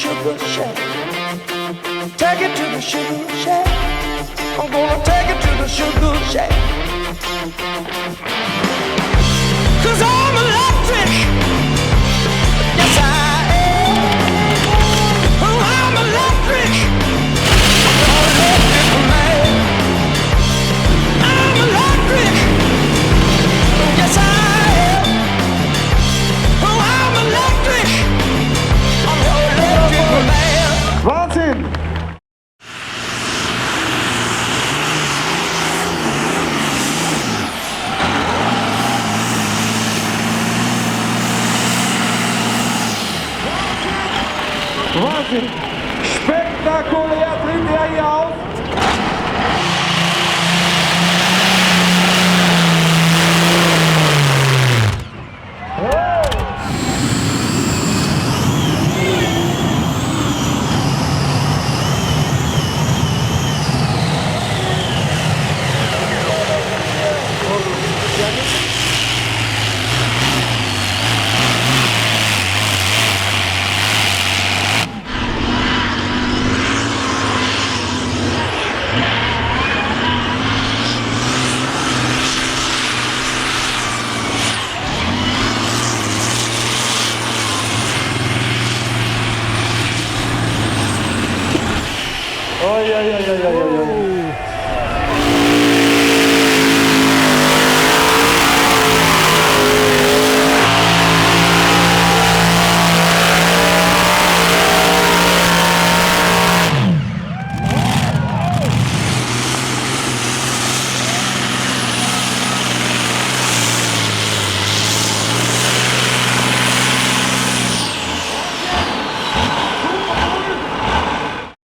sugar shack. Take it to the sugar shack. I'm gonna take it to the sugar shack. 'Cause I'm electric. Yes, I am. Oh, I'm electric. I'm electric man. I'm electric. Yes, I am. Oh, I'm electric. I'm your electric man. Wahnsinn! Wahnsinn! Spektakulär tritt er hier auf!